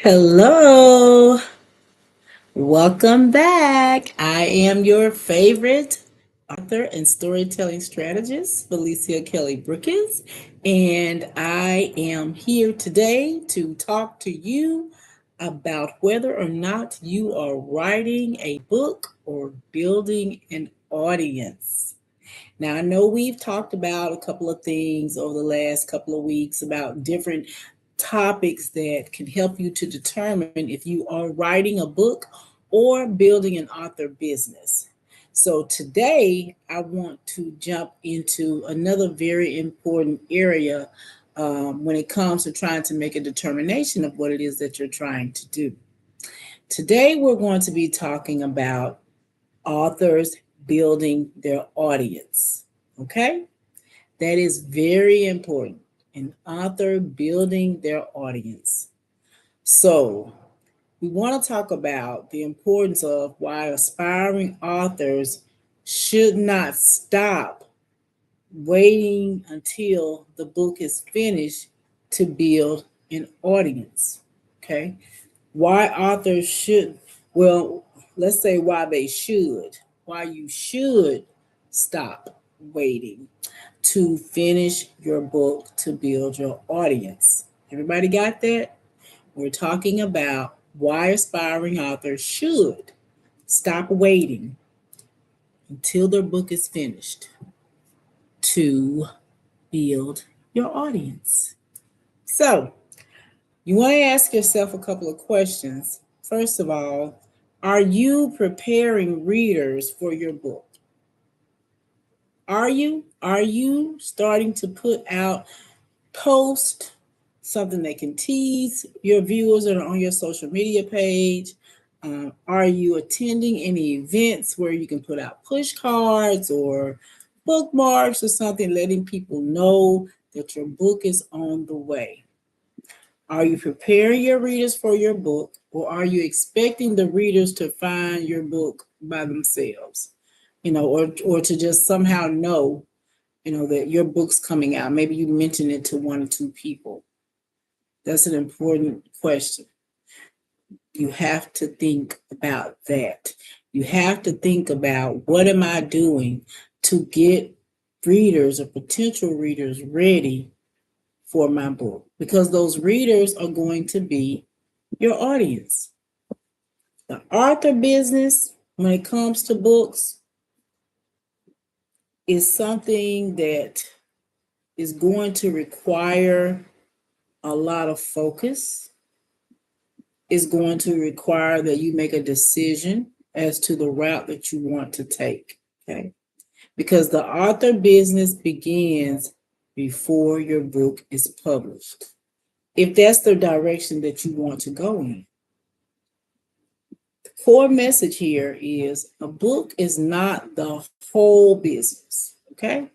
Hello, welcome back. I am your favorite author and storytelling strategist, Felicia Kelly-Brookins, and I am here today to talk to you about whether or not you are writing a book or building an audience. Now, I know we've talked about a couple of things over the last couple of weeks about different topics that can help you to determine if you are writing a book or building an author business. So today, I want to jump into another very important area when it comes to trying to make a determination of what it is that you're trying to do. Today, we're going to be talking about authors building their audience. Okay? That is very important. An author building their audience. So, we want to talk about the importance of why aspiring authors should not stop waiting until the book is finished to build an audience. Okay? Why authors should, well, let's say why you should stop waiting to finish your book to build your audience. Everybody got that? We're talking about why aspiring authors should stop waiting until their book is finished to build your audience. So, you want to ask yourself a couple of questions. First of all, are you preparing readers for your book? Are you? Are you starting to put out posts, something that can tease your viewers that are on your social media page? Are you attending any events where you can put out push cards or bookmarks or something, letting people know that your book is on the way? Are you preparing your readers for your book, or are you expecting the readers to find your book by themselves? Or to just somehow know, that your book's coming out. Maybe you mention it to one or two people. That's an important question. You have to think about that. You have to think about, what am I doing to get readers or potential readers ready for my book? Because those readers are going to be your audience. The author business, when it comes to books, is something that is going to require a lot of focus. It's going to require that you make a decision as to the route that you want to take. Okay. Because the author business begins before your book is published, if that's the direction that you want to go in. The core message here is a book is not the whole business. Okay.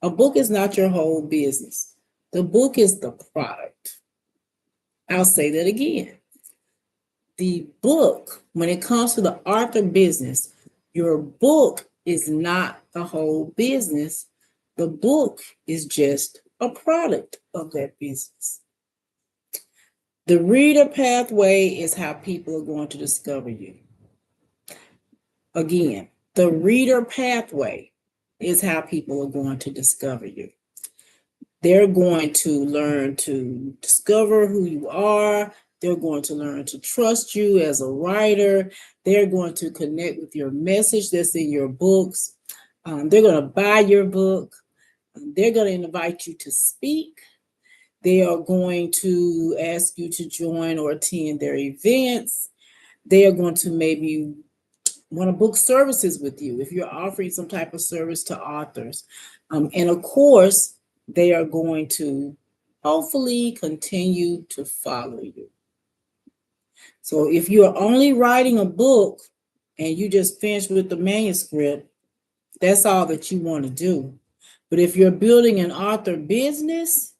A book is not your whole business. The book is the product. I'll say that again. The book, when it comes to the author business, your book is not the whole business. The book is just a product of that business. The reader pathway is how people are going to discover you. Again, the reader pathway is how people are going to discover you. They're going to learn to discover who you are. They're going to learn to trust you as a writer. They're going to connect with your message that's in your books. They're going to buy your book. They're going to invite you to speak. They are going to ask you to join or attend their events. They are going to maybe want to book services with you if you're offering some type of service to authors. And of course, they are going to hopefully continue to follow you. So if you are only writing a book and you just finished with the manuscript, that's all that you want to do. But if you're building an author business,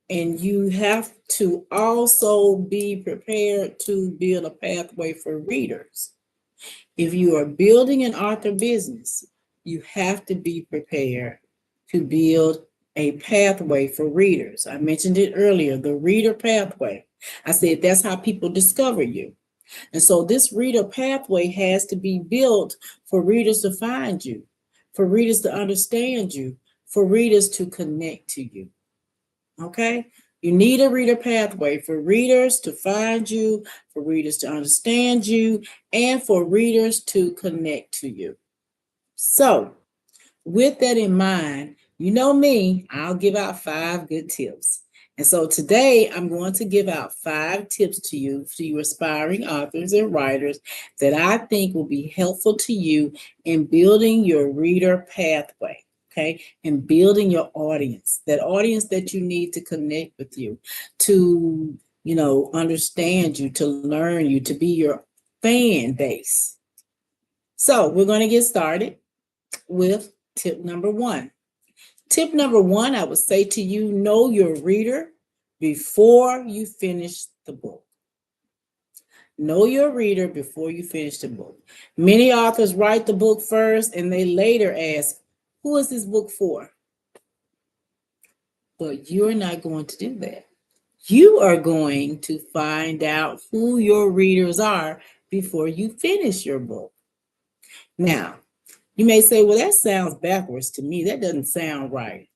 and you have to also be prepared to build a pathway for readers. If you are building an author business, you have to be prepared to build a pathway for readers. I mentioned it earlier, the reader pathway. I said that's how people discover you. And so this reader pathway has to be built for readers to find you, for readers to understand you, for readers to connect to you. Okay? You need a reader pathway for readers to find you, for readers to understand you, and for readers to connect to you. So, with that in mind, you know me, I'll give out 5 good tips. And so today I'm going to give out 5 tips to you aspiring authors and writers that I think will be helpful to you in building your reader pathway, okay? And building your audience, that audience that you need to connect with you, to, understand you, to learn you, to be your fan base. So we're going to get started with tip number 1. Tip number 1, I would say to you, know your reader before you finish the book. Know your reader before you finish the book. Many authors write the book first and they later ask, who is this book for? But you're not going to do that. You are going to find out who your readers are before you finish your book. Now, you may say, well, that sounds backwards to me. That doesn't sound right.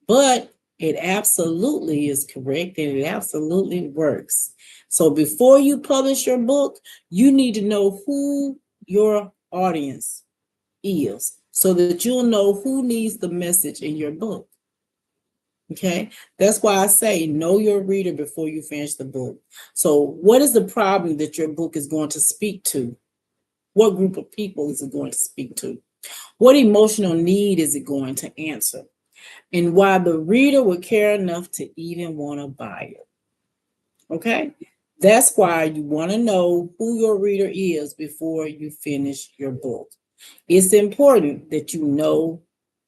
But it absolutely is correct and it absolutely works. So before you publish your book, you need to know who your audience is so that you'll know who needs the message in your book. Okay, that's why I say know your reader before you finish the book. So what is the problem that your book is going to speak to? What group of people is it going to speak to? What emotional need is it going to answer? And why the reader would care enough to even want to buy it. Okay? That's why you want to know who your reader is before you finish your book. It's important that you know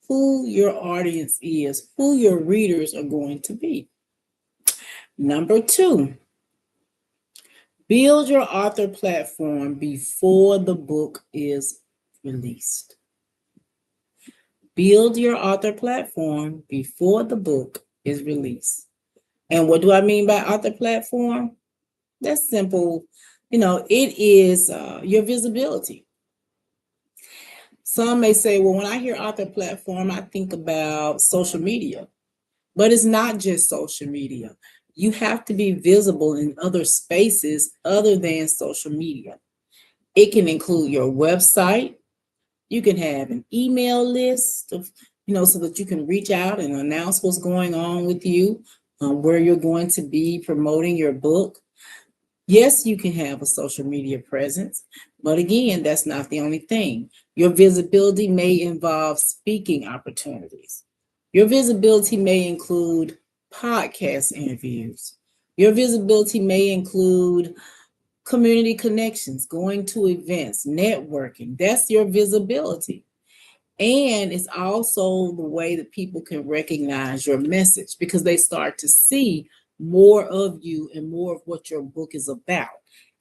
who your audience is, who your readers are going to be. Number 2, build your author platform before the book is released. Build your author platform before the book is released. And what do I mean by author platform? That's simple. It is your visibility. Some may say, well, when I hear author platform, I think about social media. But it's not just social media. You have to be visible in other spaces other than social media. It can include your website. You can have an email list of, so that you can reach out and announce what's going on with you, where you're going to be promoting your book. Yes, you can have a social media presence, but again, that's not the only thing. Your visibility may involve speaking opportunities. Your visibility may include podcast interviews. Your visibility may include community connections, going to events, networking. That's your visibility. And it's also the way that people can recognize your message because they start to see more of you and more of what your book is about.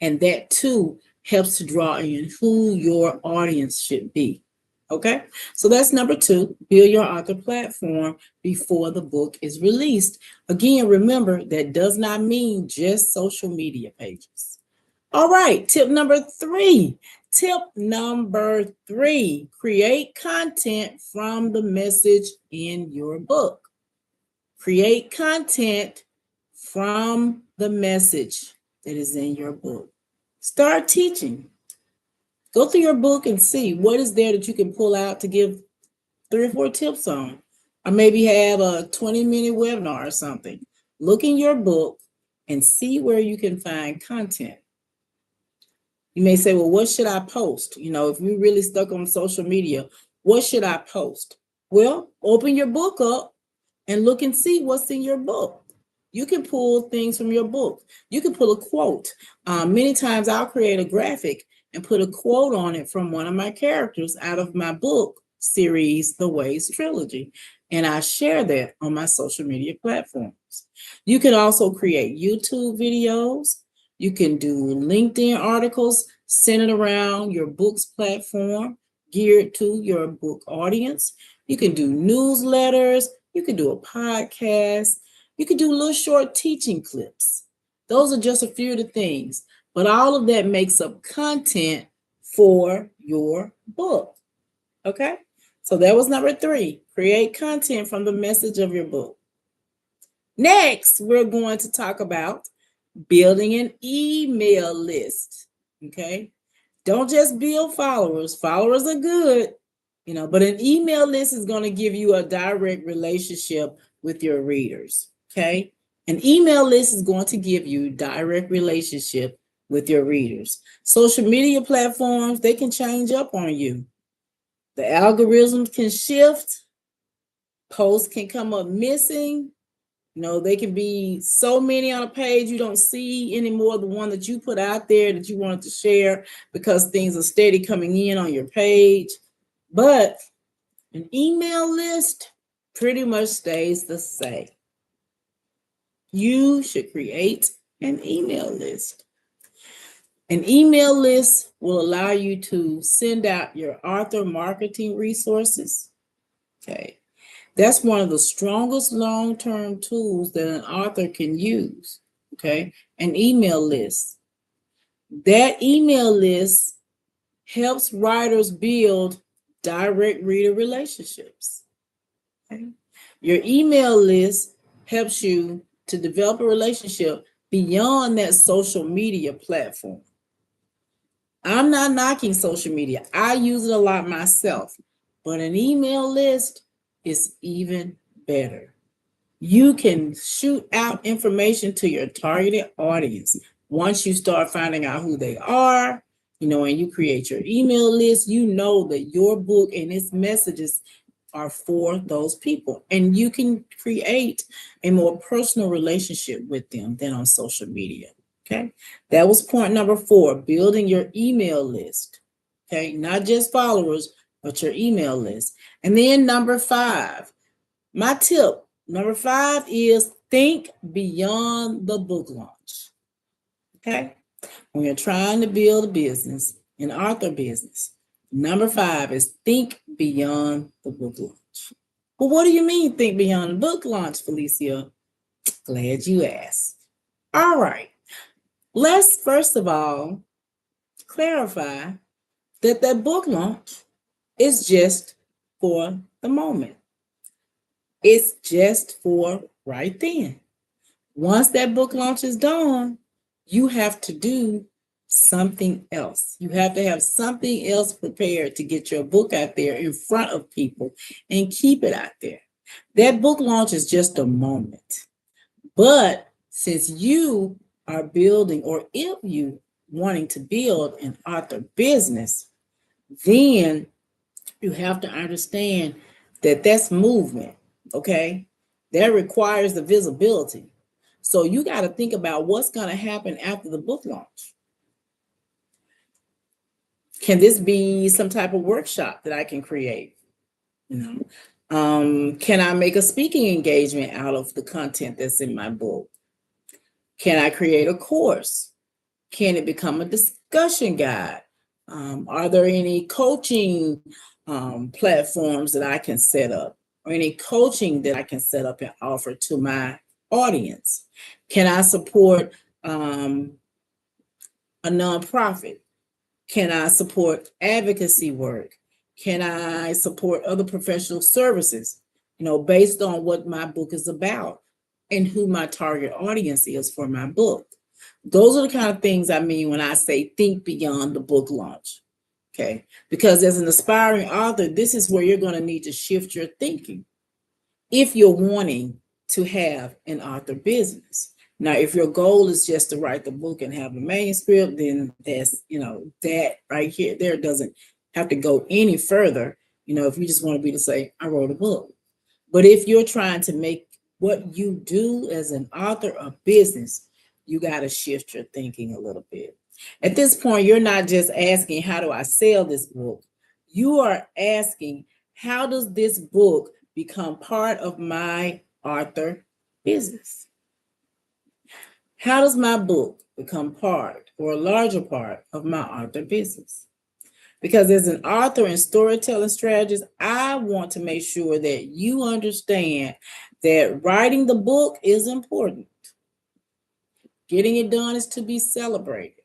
And that too helps to draw in who your audience should be. Okay, so that's number 2, build your author platform before the book is released. Again, remember, that does not mean just social media pages. All right, tip number 3. Tip number 3, create content from the message in your book. Create content from the message that is in your book. Start teaching. Go through your book and see what is there that you can pull out to give 3 or 4 tips on. Or maybe have a 20-minute webinar or something. Look in your book and see where you can find content. You may say, well, what should I post? If you're really stuck on social media, what should I post? Well, open your book up and look and see what's in your book. You can pull things from your book. You can pull a quote. Many times I'll create a graphic and put a quote on it from one of my characters out of my book series, The Ways Trilogy. And I share that on my social media platforms. You can also create YouTube videos. You can do LinkedIn articles centered around your book's platform, geared to your book audience. You can do newsletters. You can do a podcast. You can do little short teaching clips. Those are just a few of the things, but all of that makes up content for your book. Okay? So that was number 3. Create content from the message of your book. Next, we're going to talk about building an email list. Okay? Don't just build followers. Followers are good, but an email list is going to give you a direct relationship with your readers. Okay? An email list is going to give you direct relationship with your readers. Social media platforms, they can change up on you. The algorithms can shift. Posts can come up missing. They can be so many on a page you don't see anymore the one that you put out there that you wanted to share because things are steady coming in on your page. But an email list pretty much stays the same. You should create an email list. An email list will allow you to send out your author marketing resources. Okay. That's one of the strongest long-term tools that an author can use. Okay. An email list. That email list helps writers build direct reader relationships. Okay. Your email list helps you to develop a relationship beyond that social media platform. I'm not knocking social media. I use it a lot myself, but an email list is even better. You can shoot out information to your targeted audience. Once you start finding out who they are, and you create your email list, you know that your book and its messages are for those people. And you can create a more personal relationship with them than on social media. Okay, that was point number 4, building your email list. Okay, not just followers, but your email list. And then number 5, my tip, number 5 is think beyond the book launch. Okay, when you're trying to build a business, an author business, number 5 is think beyond the book launch. Well, what do you mean think beyond the book launch, Felicia? Glad you asked. All right. Let's first of all clarify that book launch is just for the moment. It's just for right then. Once that book launch is done, you have to do something else. You have to have something else prepared to get your book out there in front of people and keep it out there. That book launch is just a moment. But since you are building, or if you wanting to build an author business, then you have to understand that that's movement, okay? That requires the visibility. So you got to think about what's going to happen after the book launch. Can this be some type of workshop that I can create? Can I make a speaking engagement out of the content that's in my book? Can I create a course? Can it become a discussion guide? Are there any coaching platforms that I can set up, or any coaching that I can set up and offer to my audience? Can I support a nonprofit? Can I support advocacy work? Can I support other professional services, based on what my book is about and who my target audience is for my book? Those are the kind of things I mean when I say think beyond the book launch, okay? Because as an aspiring author, this is where you're going to need to shift your thinking if you're wanting to have an author business. Now, if your goal is just to write the book and have a manuscript, then that's, that right here, there doesn't have to go any further, if you just want to be to say, I wrote a book. But if you're trying to make what you do as an author a business, you got to shift your thinking a little bit. At this point, you're not just asking, how do I sell this book? You are asking, how does this book become part of my author business? How does my book become part or a larger part of my author business? Because as an author and storytelling strategist, I want to make sure that you understand that writing the book is important. Getting it done is to be celebrated.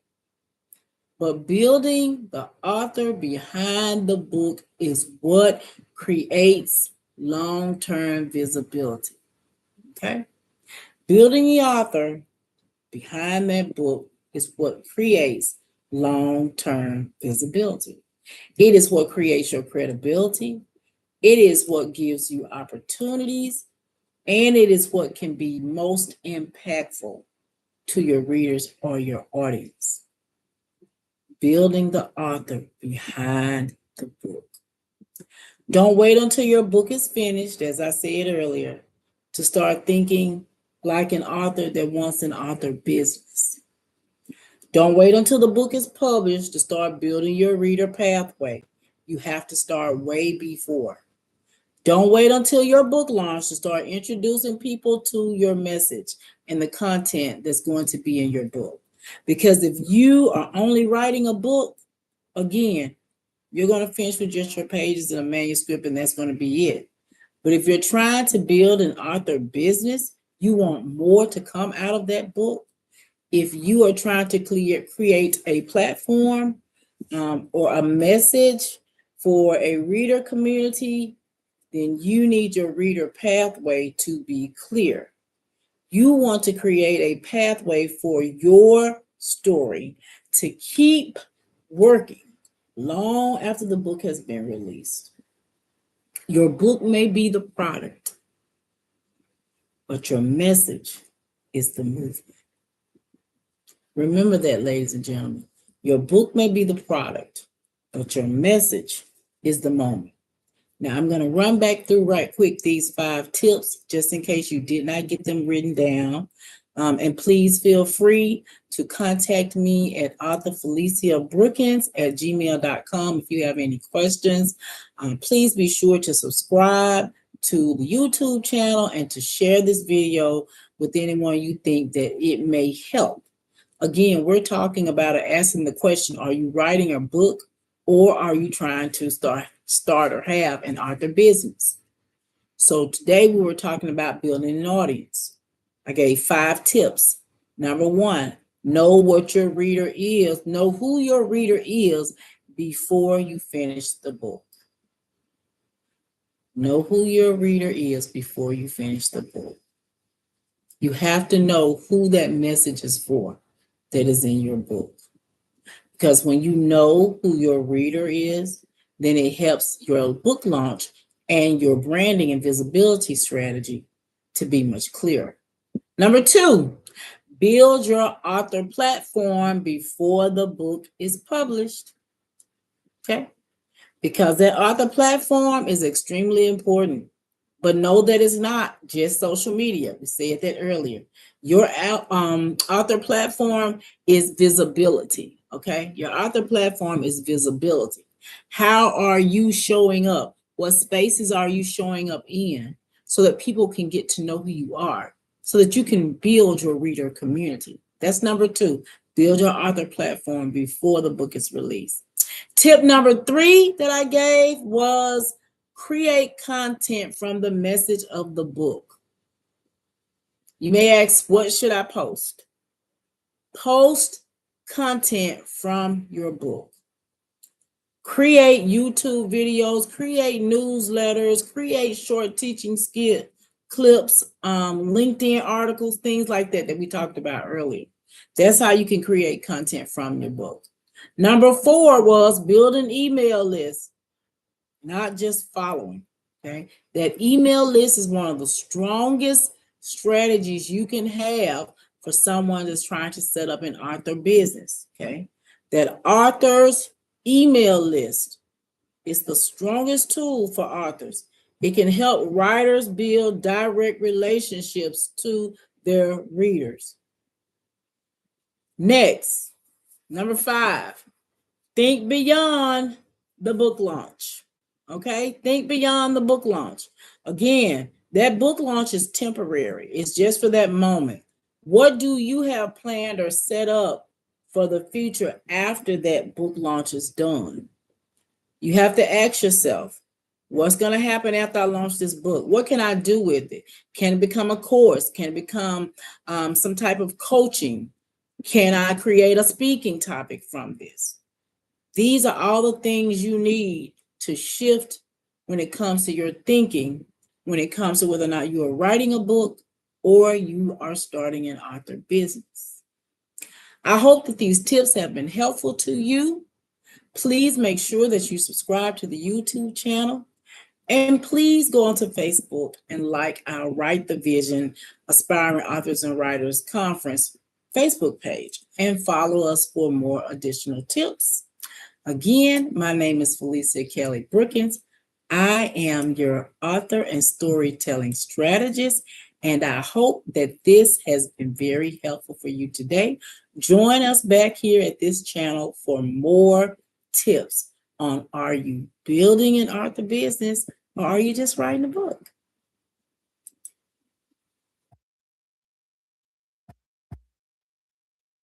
But building the author behind the book is what creates long-term visibility. Okay? Building the author behind that book is what creates long-term visibility. It is what creates your credibility. It is what gives you opportunities, and it is what can be most impactful to your readers or your audience. Building the author behind the book. Don't wait until your book is finished, as I said earlier, to start thinking like an author that wants an author business. Don't wait until the book is published to start building your reader pathway. You have to start way before. Don't wait until your book launch to start introducing people to your message and the content that's going to be in your book. Because if you are only writing a book, again, you're going to finish with just your pages and a manuscript, and that's going to be it. But if you're trying to build an author business, you want more to come out of that book. If you are trying to create a platform or a message for a reader community, then you need your reader pathway to be clear. You want to create a pathway for your story to keep working long after the book has been released. Your book may be the product, but your message is the movement. Remember that, ladies and gentlemen. Your book may be the product, but your message is the moment. Now, I'm going to run back through right quick these 5 tips, just in case you did not get them written down. And please feel free to contact me at authorfeliciabrookins@gmail.com if you have any questions. Please be sure to subscribe to the YouTube channel and to share this video with anyone you think that it may help. Again, we're talking about asking the question, are you writing a book or are you trying to start or have an author business? So today we were talking about building an audience. I gave 5 tips. Number 1, know what your reader is. Know who your reader is before you finish the book. Know who your reader is before you finish the book. You have to know who that message is for that is in your book. Because when you know who your reader is, then it helps your book launch and your branding and visibility strategy to be much clearer. Number 2, build your author platform before the book is published. Okay? Because that author platform is extremely important. But know that it's not just social media. We said that earlier. Your author platform is visibility. Okay? Your author platform is visibility. How are you showing up? What spaces are you showing up in so that people can get to know who you are, so that you can build your reader community? That's number 2. Build your author platform before the book is released. Tip number 3 that I gave was create content from the message of the book. You may ask, what should I post? Post content from your book. Create YouTube videos, create newsletters, create short teaching clips, LinkedIn articles, things like that we talked about earlier. That's how you can create content from your book. Number 4 was build an email list, not just following. Okay, that email list is one of the strongest strategies you can have for someone that's trying to set up an author business. Okay, that author's email list is the strongest tool for authors. It can help writers build direct relationships to their readers. Next, number 5, think beyond the book launch. Okay, think beyond the book launch. Again, that book launch is temporary. It's just for that moment. What do you have planned or set up for the future after that book launch is done? You have to ask yourself, what's going to happen after I launch this book? What can I do with it? Can it become a course? Can it become some type of coaching? Can I create a speaking topic from this? These are all the things you need to shift when it comes to your thinking, when it comes to whether or not you are writing a book or you are starting an author business. I hope that these tips have been helpful to you. Please make sure that you subscribe to the YouTube channel. And please go onto Facebook and like our Write the Vision Aspiring Authors and Writers Conference Facebook page and follow us for more additional tips. Again, my name is Felicia Kelly-Brookins. I am your author and storytelling strategist, and I hope that this has been very helpful for you today. Join us back here at this channel for more tips on, are you building an author business or are you just writing a book?